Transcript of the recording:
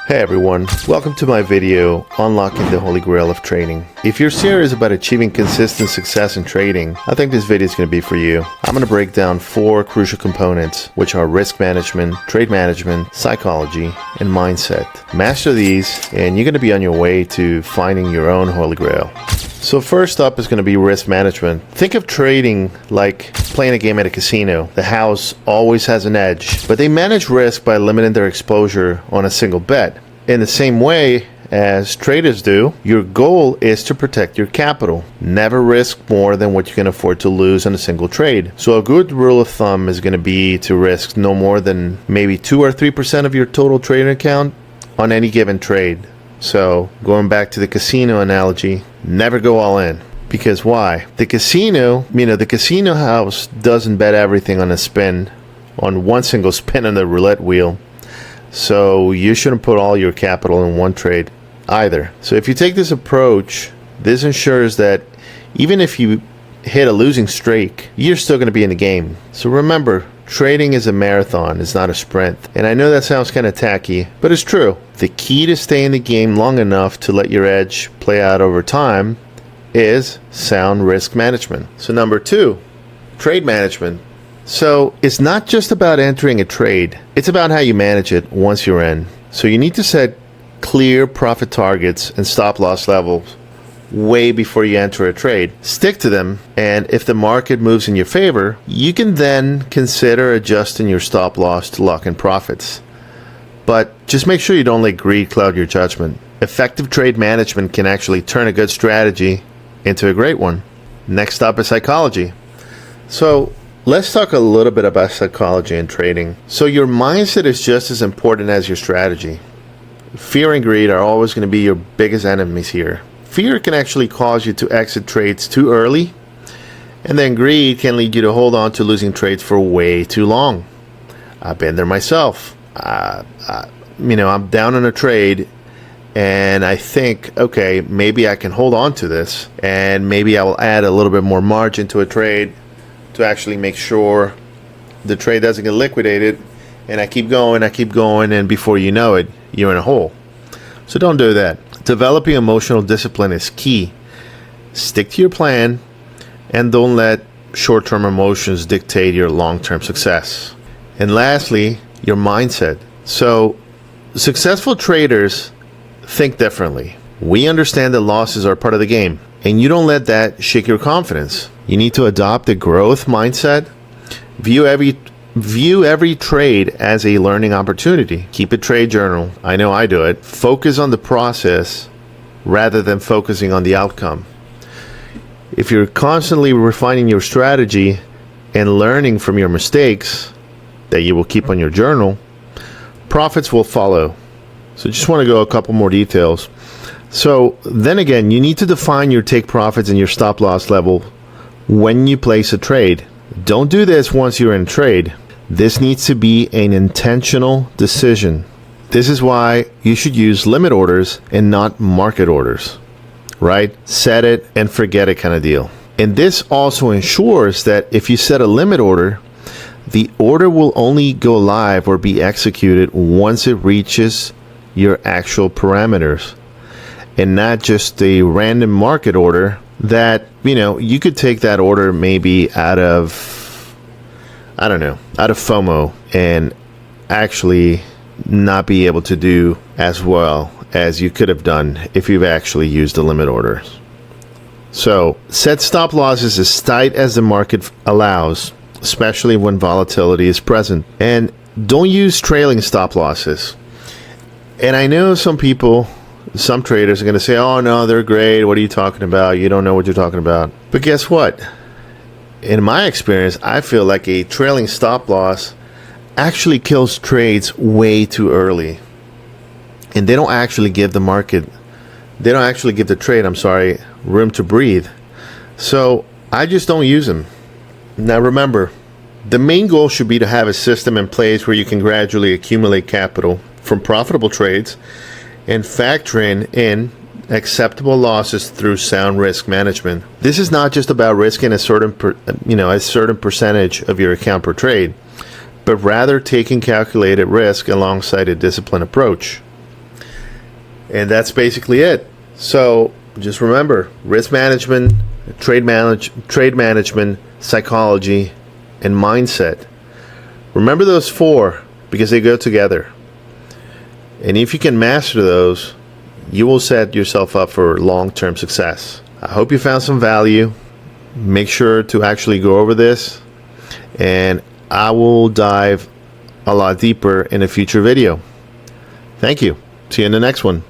Hey everyone, welcome to my video, Unlocking the Holy Grail of Trading. If you're serious about achieving consistent success in trading, I think this video is going to be for you. I'm going to break down 4 crucial components, which are risk management, trade management, psychology, and mindset. Master these, and you're going to be on your way to finding your own Holy Grail. So first up is going to be risk management. Think of trading like playing a game at a casino. The house always has an edge, but they manage risk by limiting their exposure on a single bet. In the same way as traders do, your goal is to protect your capital. Never risk more than what you can afford to lose on a single trade. So a good rule of thumb is going to be to risk no more than maybe 2 or 3% of your total trading account on any given trade. So going back to the casino analogy, never go all in. Because why? The casino house doesn't bet everything on one single spin on the roulette wheel. So you shouldn't put all your capital in one trade either. So if you take this approach, this ensures that even if you hit a losing streak, you're still going to be in the game. So remember, trading is a marathon, it's not a sprint. And I know that sounds kind of tacky, but it's true. The key to stay in the game long enough to let your edge play out over time is sound risk management. So number 2, trade management. So it's not just about entering a trade, it's about how you manage it once you're in. So you need to set clear profit targets and stop loss levels way before you enter a trade. Stick to them, and if the market moves in your favor, you can then consider adjusting your stop loss to lock in profits. But just make sure you don't let greed cloud your judgment. Effective trade management can actually turn a good strategy into a great one. Next up is psychology. So let's talk a little bit about psychology and trading. So your mindset is just as important as your strategy. Fear and greed are always going to be your biggest enemies here. Fear can actually cause you to exit trades too early, and then greed can lead you to hold on to losing trades for way too long. I've been there myself. I'm down on a trade, and I think, okay, maybe I can hold on to this, and maybe I will add a little bit more margin to a trade to actually make sure the trade doesn't get liquidated, and I keep going, and before you know it, you're in a hole. So don't do that. Developing emotional discipline is key. Stick to your plan, and don't let short-term emotions dictate your long-term success. And lastly, your mindset. So successful traders think differently. We understand that losses are part of the game, and you don't let that shake your confidence. You need to adopt a growth mindset. View every trade as a learning opportunity. Keep a trade journal. I know I do it. Focus on the process rather than focusing on the outcome. If you're constantly refining your strategy and learning from your mistakes that you will keep on your journal, profits will follow. So just want to go a couple more details. So then again, you need to define your take profits and your stop loss level when you place a trade. Don't do this once you're in trade. This needs to be an intentional decision. This is why you should use limit orders and not market orders, right? Set it and forget it kind of deal. And this also ensures that if you set a limit order, the order will only go live or be executed once it reaches your actual parameters, and not just a random market order that, you could take that order maybe out of FOMO and actually not be able to do as well as you could have done if you've actually used the limit orders. So set stop losses as tight as the market allows, especially when volatility is present. And don't use trailing stop losses. And I know some traders are going to say, oh no, they're great. What are you talking about? You don't know what you're talking about. But guess what? In my experience, I feel like a trailing stop loss actually kills trades way too early. And they don't actually give the trade, room to breathe. So I just don't use them. Now remember, the main goal should be to have a system in place where you can gradually accumulate capital from profitable trades and factor in acceptable losses through sound risk management. This is not just about risking a certain percentage of your account per trade, but rather taking calculated risk alongside a disciplined approach. And that's basically it. So just remember, risk management, trade management, psychology, and mindset. Remember those four because they go together. And if you can master those, you will set yourself up for long-term success. I hope you found some value. Make sure to actually go over this, and I will dive a lot deeper in a future video. Thank you. See you in the next one.